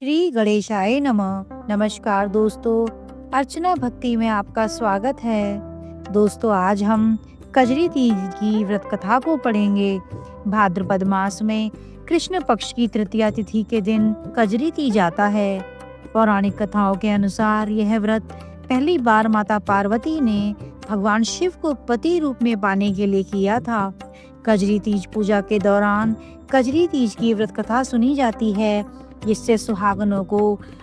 श्री गणेशाय नमः। नमस्कार दोस्तों, अर्चना भक्ति में आपका स्वागत है। दोस्तों, आज हम कजरी तीज की व्रत कथा को पढ़ेंगे। भाद्रपद मास में कृष्ण पक्ष की तृतीया तिथि के दिन कजरी तीज आता है। पौराणिक कथाओं के अनुसार यह व्रत पहली बार माता पार्वती ने भगवान शिव को पति रूप में पाने के लिए किया था। कजरी तीज पूजा के दौरान कजरी तीज की व्रत कथा सुनी जाती है, जिससे सुहागनों को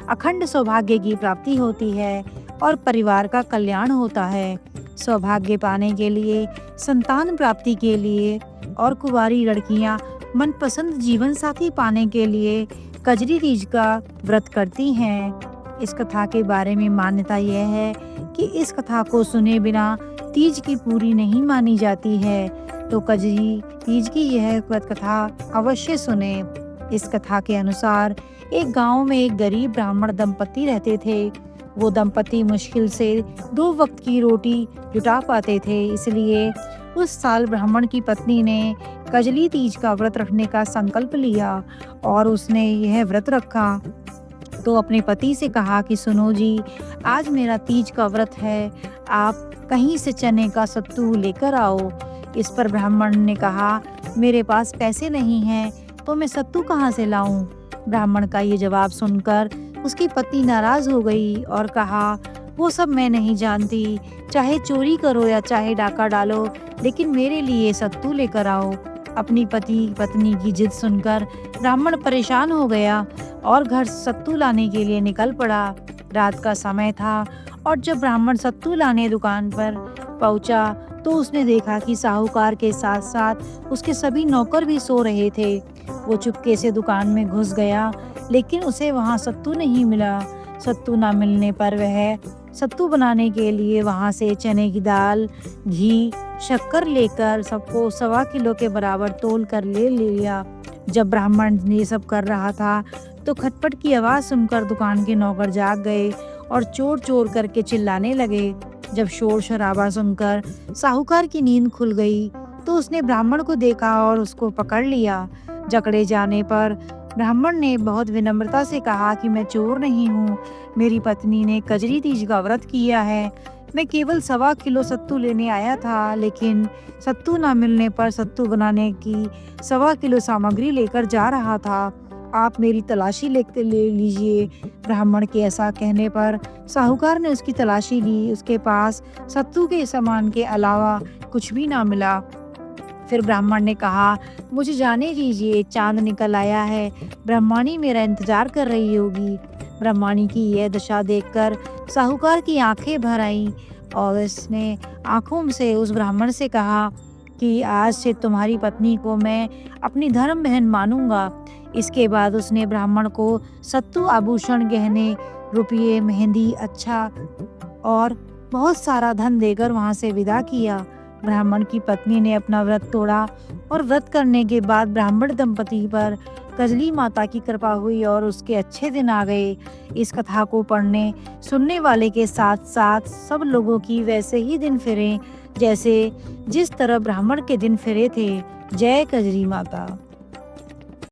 अखंड सौभाग्य की प्राप्ति होती है और परिवार का कल्याण होता है। सौभाग्य पाने के लिए, संतान प्राप्ति के लिए और कुंवारी लड़कियां मनपसंद जीवन साथी पाने के लिए कजरी तीज का व्रत करती हैं। इस कथा के बारे में मान्यता यह है कि इस कथा को सुने बिना तीज की पूरी नहीं मानी जाती है, तो कजरी तीज की यह व्रत कथा अवश्य सुने। इस कथा के अनुसार एक गांव में एक गरीब ब्राह्मण दंपति रहते थे। वो दंपति मुश्किल से 2 वक्त की रोटी जुटा पाते थे, इसलिए उस साल ब्राह्मण की पत्नी ने कजली तीज का व्रत रखने का संकल्प लिया और उसने यह व्रत रखा। तो अपने पति से कहा कि सुनो जी, आज मेरा तीज का व्रत है, आप कहीं से चने का सत्तू लेकर आओ। इस पर ब्राह्मण ने कहा, मेरे पास पैसे नहीं हैं, तो मैं सत्तू कहाँ से लाऊं? ब्राह्मण का ये जवाब सुनकर उसकी पत्नी नाराज हो गई और कहा, वो सब मैं नहीं जानती, चाहे चोरी करो या चाहे डाका डालो, लेकिन मेरे लिए सत्तू लेकर आओ। अपनी पत्नी की जिद सुनकर ब्राह्मण परेशान हो गया और घर सत्तू लाने के लिए निकल पड़ा। रात का समय था और जब ब्राह्मण सत्तू लाने दुकान पर पहुंचा तो उसने देखा कि साहूकार के साथ साथ उसके सभी नौकर भी सो रहे थे। वो चुपके से दुकान में घुस गया, लेकिन उसे वहां सत्तू नहीं मिला। सत्तू न मिलने पर वह सत्तू बनाने के लिए वहां से चने की दाल, घी, शक्कर लेकर सबको 1.25 किलो के बराबर तोल कर ले लिया। जब ब्राह्मण ये सब कर रहा था तो खटपट की आवाज सुनकर दुकान के नौकर जाग गए और चोर चोर करके चिल्लाने लगे। जब शोर शराबा सुनकर साहूकार की नींद खुल गई तो उसने ब्राह्मण को देखा और उसको पकड़ लिया। जकड़े जाने पर ब्राह्मण ने बहुत विनम्रता से कहा कि मैं चोर नहीं हूँ, मेरी पत्नी ने कजरी तीज का व्रत किया है, मैं केवल 1.25 किलो सत्तू लेने आया था, लेकिन सत्तू ना मिलने पर सत्तू बनाने की 1.25 किलो सामग्री लेकर जा रहा था, आप मेरी तलाशी ले लीजिए। ब्राह्मण के ऐसा कहने पर साहूकार ने उसकी तलाशी ली। उसके पास सत्तू के सामान के अलावा कुछ भी ना मिला। फिर ब्राह्मण ने कहा, मुझे जाने दीजिए, चांद निकल आया है, ब्रह्माणी मेरा इंतजार कर रही होगी। ब्रह्माणी की यह दशा देखकर साहूकार की आंखें भर आईं और उसने आंखों से उस ब्राह्मण से कहा कि आज से तुम्हारी पत्नी को मैं अपनी धर्म बहन मानूंगा। इसके बाद उसने ब्राह्मण को सत्तू, आभूषण, गहने, रुपये, मेहंदी, अच्छा और बहुत सारा धन देकर वहां से विदा किया। ब्राह्मण की पत्नी ने अपना व्रत तोड़ा और व्रत करने के बाद ब्राह्मण दंपति पर कजली माता की कृपा हुई और उसके अच्छे दिन आ गए। इस कथा को पढ़ने सुनने वाले के साथ साथ सब लोगों की वैसे ही दिन फिरे जैसे जिस तरह ब्राह्मण के दिन फिरे थे। जय कजरी माता।